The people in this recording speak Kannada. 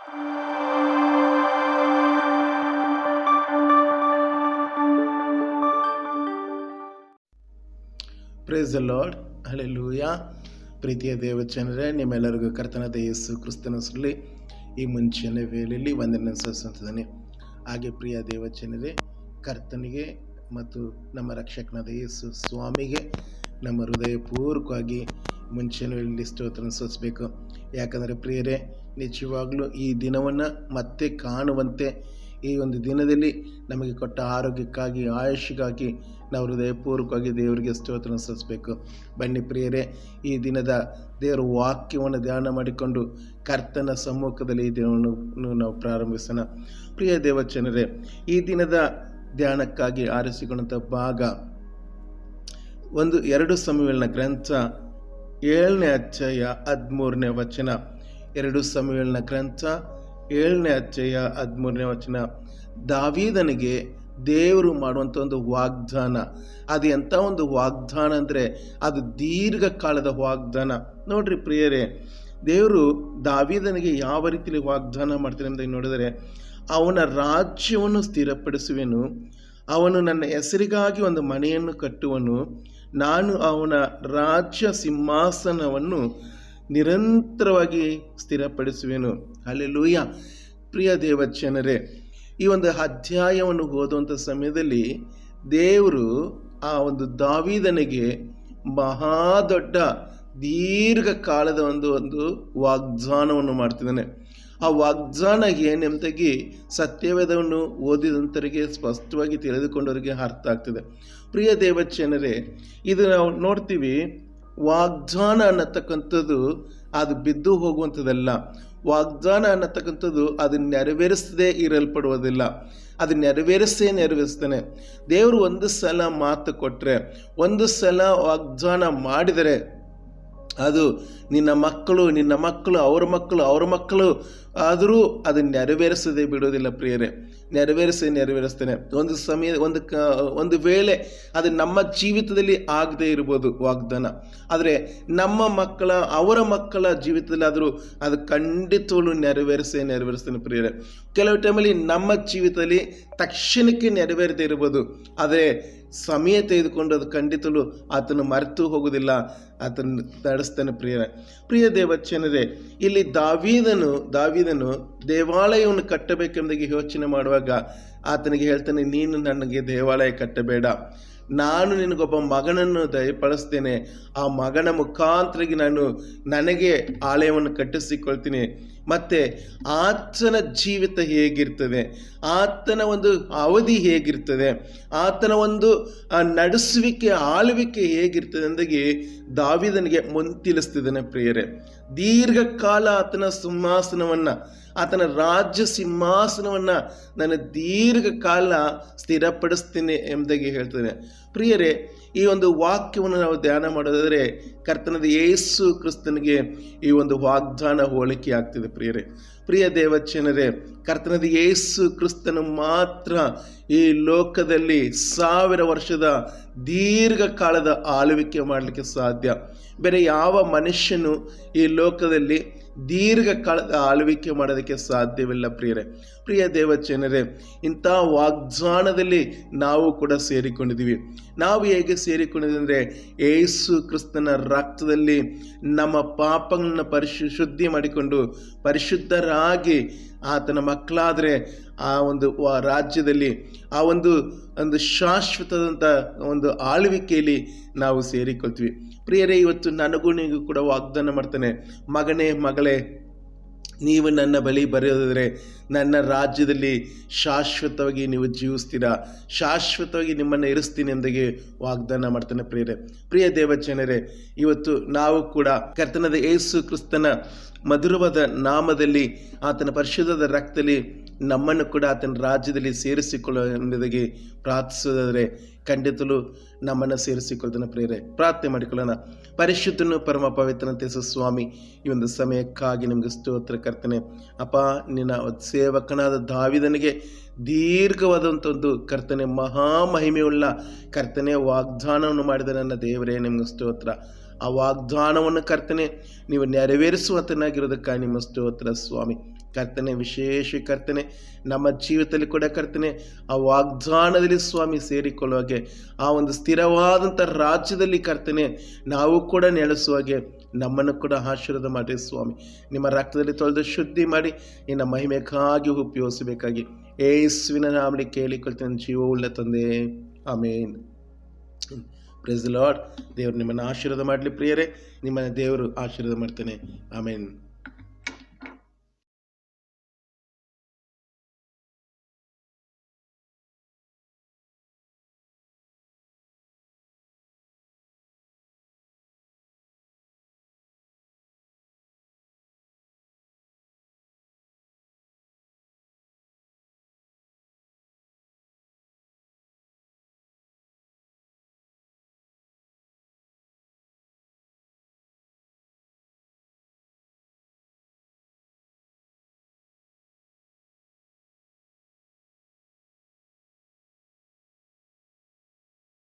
Praise the lord, hallelujah. ಪ್ರೀತಿಯ ದೇವಜನರೇ, ನಿಮ್ಮೆಲ್ಲರಿಗೂ ಕರ್ತನಾದ ಯೇಸು ಕ್ರಿಸ್ತನ ಹೆಸರಲ್ಲಿ ಈ ಮುಂಚಿನ ವೇಳೆಯಲ್ಲಿ ವಂದನೆ ಸಲ್ಲಿಸುತ್ತಿದ್ದೇನೆ. ಹಾಗೆ ಪ್ರಿಯ ದೇವಜನರೇ, ಕರ್ತನಿಗೆ ಮತ್ತು ನಮ್ಮ ರಕ್ಷಕನಾದ ಯೇಸು ಸ್ವಾಮಿಗೆ ನಮ್ಮ ಹೃದಯಪೂರ್ವಕವಾಗಿ ಮುಂಚಿನ ವೇಳೆಯಲ್ಲಿ ಸ್ತೋತ್ರ ಸಲ್ಲಿಸಬೇಕು. ಯಾಕಂದರೆ ಪ್ರಿಯರೇ, ನಿಜವಾಗ್ಲೂ ಈ ದಿನವನ್ನು ಮತ್ತೆ ಕಾಣುವಂತೆ ಈ ಒಂದು ದಿನದಲ್ಲಿ ನಮಗೆ ಕೊಟ್ಟ ಆರೋಗ್ಯಕ್ಕಾಗಿ, ಆಯುಷ್ಗಾಗಿ ನಾವು ಹೃದಯಪೂರ್ವಕವಾಗಿ ದೇವರಿಗೆ ಸ್ತೋತ್ರ ಸಲ್ಲಿಸಬೇಕು. ಬನ್ನಿ ಪ್ರಿಯರೇ, ಈ ದಿನದ ದೇವರ ವಾಕ್ಯವನ್ನು ಧ್ಯಾನ ಮಾಡಿಕೊಂಡು ಕರ್ತನ ಸಮ್ಮುಖದಲ್ಲಿ ಈ ದಿನವನ್ನು ನಾವು ಪ್ರಾರಂಭಿಸೋಣ. ಪ್ರಿಯ ದೇವಜನರೇ, ಈ ದಿನದ ಧ್ಯಾನಕ್ಕಾಗಿ ಆರಿಸಿಕೊಂಡಂಥ ಭಾಗ 2 ಸಮುವೇಲನ ಗ್ರಂಥ 7ನೇ ಅಧ್ಯಾಯ 13ನೇ ವಚನ. 2 ಸಮುವೇಲನ ಗ್ರಂಥ 7ನೇ ಅಧ್ಯಾಯ 13ನೇ ವಚನ. ದಾವೀದನಿಗೆ ದೇವರು ಮಾಡುವಂಥ ಒಂದು ವಾಗ್ದಾನ. ಅದು ಎಂಥ ಒಂದು ವಾಗ್ದಾನ ಅಂದರೆ ಅದು ದೀರ್ಘಕಾಲದ ವಾಗ್ದಾನ. ನೋಡ್ರಿ ಪ್ರಿಯರೇ, ದೇವರು ದಾವೀದನಿಗೆ ಯಾವ ರೀತಿಯಲ್ಲಿ ವಾಗ್ದಾನ ಮಾಡ್ತಾರೆ ಅಂತ ನೋಡಿದರೆ, ಅವನ ರಾಜ್ಯವನ್ನು ಸ್ಥಿರಪಡಿಸುವೆನು, ಅವನು ನನ್ನ ಹೆಸರಿಗಾಗಿ ಒಂದು ಮನೆಯನ್ನು ಕಟ್ಟುವನು, ನಾನು ಅವನ ರಾಜ್ಯ ಸಿಂಹಾಸನವನ್ನು ನಿರಂತರವಾಗಿ ಸ್ಥಿರಪಡಿಸುವೆನು. ಹಲ್ಲೆಲೂಯಾ. ಪ್ರಿಯ ದೇವಜನರೇ, ಈ ಒಂದು ಅಧ್ಯಾಯವನ್ನು ಓದುವಂಥ ಸಮಯದಲ್ಲಿ ದೇವರು ಆ ಒಂದು ದಾವೀದನಿಗೆ ಮಹಾದೊಡ್ಡ ದೀರ್ಘಕಾಲದ ಒಂದು ವಾಗ್ದಾನವನ್ನು ಮಾಡ್ತಿದ್ದಾನೆ. ಆ ವಾಗ್ದಾನ ಏನೆಂಬುದಾಗಿ ಸತ್ಯವೇದವನ್ನು ಓದಿದಂಥವರಿಗೆ ಸ್ಪಷ್ಟವಾಗಿ ತಿಳಿದುಕೊಂಡವರಿಗೆ ಅರ್ಥ ಆಗ್ತದೆ. ಪ್ರಿಯ ದೇವಜನರೇ, ಇದು ನಾವು ನೋಡ್ತೀವಿ, ವಾಗ್ದಾನ ಅನ್ನತಕ್ಕಂಥದ್ದು ಅದು ಬಿದ್ದು ಹೋಗುವಂಥದ್ದಲ್ಲ. ವಾಗ್ದಾನ ಅನ್ನತಕ್ಕಂಥದ್ದು ಅದು ನೆರವೇರಿಸದೇ ಇರಲ್ಪಡುವುದಿಲ್ಲ, ಅದು ನೆರವೇರಿಸ್ತಾನೆ. ದೇವರು ಒಂದು ಸಲ ಮಾತು ಕೊಟ್ಟರೆ, ಒಂದು ಸಲ ವಾಗ್ದಾನ ಮಾಡಿದರೆ ಅದು ನಿನ್ನ ಮಕ್ಕಳು ಅವ್ರ ಮಕ್ಕಳು ಆದರೂ ಅದು ನೆರವೇರಿಸದೆ ಬಿಡೋದಿಲ್ಲ. ಪ್ರಿಯರೇ, ನೆರವೇರಿಸ್ತಾನೆ. ಒಂದು ವೇಳೆ ಅದು ನಮ್ಮ ಜೀವಿತದಲ್ಲಿ ಆಗದೆ ಇರ್ಬೋದು ವಾಗ್ದಾನ, ಆದರೆ ಅವರ ಮಕ್ಕಳ ಜೀವಿತದಲ್ಲಿ ಆದರೂ ಅದು ಖಂಡಿತವೂ ನೆರವೇರಿಸ್ತಾನೆ. ಪ್ರಿಯರೇ, ಕೆಲವು ಟೈಮಲ್ಲಿ ನಮ್ಮ ಜೀವಿತದಲ್ಲಿ ತಕ್ಷಣಕ್ಕೆ ನೆರವೇರದೇ ಇರ್ಬೋದು, ಆದರೆ ಸಮಯ ತೆಗೆದುಕೊಂಡು ಅದು ಖಂಡಿತಲು ಆತನು ಮರೆತು ಹೋಗುವುದಿಲ್ಲ, ಆತನು ನಡೆಸ್ತಾನೆ. ಪ್ರಿಯ ದೇವಜನರೇ, ಇಲ್ಲಿ ದಾವೀದನು ದೇವಾಲಯವನ್ನು ಕಟ್ಟಬೇಕೆಂಬುದಾಗಿ ಯೋಚನೆ ಮಾಡುವಾಗ ಆತನಿಗೆ ಹೇಳ್ತಾನೆ, ನೀನು ನನಗೆ ದೇವಾಲಯ ಕಟ್ಟಬೇಡ, ನಾನು ನಿನಗೊಬ್ಬ ಮಗನನ್ನು ದಯಪಾಲಿಸ್ತೇನೆ, ಆ ಮಗನ ಮುಖಾಂತರವಾಗಿ ನನಗೆ ಆಲಯವನ್ನು ಕಟ್ಟಿಸಿಕೊಳ್ತೀನಿ. ಮತ್ತು ಆತನ ಜೀವಿತ ಹೇಗಿರ್ತದೆ, ಆತನ ಒಂದು ಅವಧಿ ಹೇಗಿರ್ತದೆ, ಆತನ ಒಂದು ನಡೆಸುವಿಕೆ, ಆಳ್ವಿಕೆ ಹೇಗಿರ್ತದೆ ಎಂದಾಗಿ ದಾವೀದನಿಗೆ ಮುಂತಿಳಿಸ್ತಿದ್ದಾನೆ. ಪ್ರಿಯರೇ, ದೀರ್ಘಕಾಲ ಆತನ ಸಿಂಹಾಸನವನ್ನು, ಆತನ ರಾಜ್ಯ ಸಿಂಹಾಸನವನ್ನು ನಾನು ದೀರ್ಘಕಾಲ ಸ್ಥಿರಪಡಿಸ್ತೀನಿ ಎಂಬುದಾಗಿ ಹೇಳ್ತೇನೆ. ಪ್ರಿಯರೇ, ಈ ಒಂದು ವಾಕ್ಯವನ್ನು ನಾವು ಧ್ಯಾನ ಮಾಡೋದಾದರೆ ಕರ್ತನಾದ ಯೇಸು ಕ್ರಿಸ್ತನಿಗೆ ಈ ಒಂದು ವಾಗ್ದಾನ ಹೋಲಿಕೆ ಆಗ್ತಿದೆ. ಪ್ರಿಯ ದೇವಜನರೇ, ಕರ್ತನಾದ ಯೇಸು ಕ್ರಿಸ್ತನು ಮಾತ್ರ ಈ ಲೋಕದಲ್ಲಿ 1000 ವರ್ಷದ ದೀರ್ಘಕಾಲದ ಆಳ್ವಿಕೆ ಮಾಡಲಿಕ್ಕೆ ಸಾಧ್ಯ. ಬೇರೆ ಯಾವ ಮನುಷ್ಯನು ಈ ಲೋಕದಲ್ಲಿ ದೀರ್ಘಕಾಲದ ಆಳ್ವಿಕೆ ಮಾಡೋದಕ್ಕೆ ಸಾಧ್ಯವಿಲ್ಲ. ಪ್ರಿಯ ದೇವಜನರೇ, ಇಂಥ ವಾಗ್ದಾನದಲ್ಲಿ ನಾವು ಕೂಡ ಸೇರಿಕೊಂಡಿದ್ದೀವಿ. ನಾವು ಹೇಗೆ ಸೇರಿಕೊಂಡಿದ್ದೀವಿ ಅಂದರೆ, ಯೇಸು ಕ್ರಿಸ್ತನ ರಕ್ತದಲ್ಲಿ ನಮ್ಮ ಪಾಪಗಳನ್ನು ಶುದ್ಧಿ ಮಾಡಿಕೊಂಡು ಪರಿಶುದ್ಧರಾಗಿ ಆತನ ಮಕ್ಕಳಾದರೆ ಆ ಒಂದು ರಾಜ್ಯದಲ್ಲಿ ಆ ಒಂದು ಶಾಶ್ವತದಂಥ ಒಂದು ಆಳ್ವಿಕೆಯಲ್ಲಿ ನಾವು ಸೇರಿಕೊಳ್ತೀವಿ. ಪ್ರಿಯರೇ, ಇವತ್ತು ನನಗೂ ನೀವು ಕೂಡ ವಾಗ್ದಾನ ಮಾಡ್ತಾನೆ, ಮಗನೇ ಮಗಳೇ, ನೀವು ನನ್ನ ಬಳಿ ಬರೆಯೋದಾದರೆ ನನ್ನ ರಾಜ್ಯದಲ್ಲಿ ಶಾಶ್ವತವಾಗಿ ನೀವು ಜೀವಿಸ್ತೀರಾ, ಶಾಶ್ವತವಾಗಿ ನಿಮ್ಮನ್ನು ಇರಿಸ್ತೀನಿ ಎಂದಾಗಿ ವಾಗ್ದಾನ ಮಾಡ್ತಾನೆ. ಪ್ರಿಯ ದೇವಜನರೇ, ಇವತ್ತು ನಾವು ಕೂಡ ಕರ್ತನಾದ ಯೇಸು ಕ್ರಿಸ್ತನ ಮಧುರವಾದ ನಾಮದಲ್ಲಿ, ಆತನ ಪರಿಶುದ್ಧದ ರಕ್ತದಲ್ಲಿ ನಮ್ಮನ್ನು ಕೂಡ ಆತನ ರಾಜ್ಯದಲ್ಲಿ ಸೇರಿಸಿಕೊಳ್ಳುವುದಾಗಿ ಪ್ರಾರ್ಥಿಸೋದಾದರೆ ಖಂಡಿತಲೂ ನಮ್ಮನ್ನು ಸೇರಿಸಿಕೊಳ್ತಾನೆ. ಪ್ರಾರ್ಥನೆ ಮಾಡಿಕೊಳ್ಳೋಣ. ಪರಿಶುದ್ಧನು ಪರಮ ಪವಿತ್ರನಂತೆ ಸ್ವಾಮಿ, ಈ ಒಂದು ಸಮಯಕ್ಕಾಗಿ ನಿಮಗೆ ಸ್ತೋತ್ರ ಕರ್ತನೆ. ಅಪ್ಪ, ನಿನ್ನ ಸೇವಕನಾದ ದಾವೀದನಿಗೆ ದೀರ್ಘವಾದಂಥ ಒಂದು ಕರ್ತನೆ, ಮಹಾಮಹಿಮೆಯುಳ್ಳ ಕರ್ತನೆ ವಾಗ್ದಾನವನ್ನು ಮಾಡಿದ ನನ್ನ ದೇವರೇ, ನಿಮಗೆ ಸ್ತೋತ್ರ. ಆ ವಾಗ್ದಾನವನ್ನು ಕರ್ತನೆ ನೀವು ನೆರವೇರಿಸುವಂತನಾಗಿರೋದಕ್ಕಾಗಿ ನಿಮ್ಮ ಸ್ತೋತ್ರ ಸ್ವಾಮಿ. ಕರ್ತನೆ, ವಿಶೇಷ ಕರ್ತನೆ, ನಮ್ಮ ಜೀವಿತದಲ್ಲಿ ಕೂಡ ಕರ್ತನೆ, ಆ ವಾಗ್ದಾನದಲ್ಲಿ ಸ್ವಾಮಿ ಸೇರಿಕೊಳ್ಳುವಾಗೆ, ಆ ಒಂದು ಸ್ಥಿರವಾದಂಥ ರಾಜ್ಯದಲ್ಲಿ ಕರ್ತನೆ ನಾವು ಕೂಡ ನೆಲೆಸುವಾಗೆ ನಮ್ಮನ್ನು ಕೂಡ ಆಶೀರ್ವಾದ ಮಾಡಿ ಸ್ವಾಮಿ. ನಿಮ್ಮ ರಕ್ತದಲ್ಲಿ ತೊಳೆದು ಶುದ್ಧಿ ಮಾಡಿ ನಿನ್ನ ಮಹಿಮೆಗಾಗಿ ಉಪಯೋಗಿಸಬೇಕಾಗಿ ಯೇಸುವಿನ ನಾಮದಲ್ಲಿ ಕೇಳಿಕೊಳ್ತೇನೆ, ಜೀವವುಳ್ಳ ತಂದೆ, ಆಮೇನ್. Price the lord. ದೇವರು ನಿಮ್ಮನ್ನು ಆಶೀರ್ವಾದ ಮಾಡಲಿ ಪ್ರಿಯರೇ. ನಿಮ್ಮನ್ನು ದೇವರು ಆಶೀರ್ವಾದ ಮಾಡ್ತಾನೆ. ಆಮೇನ್.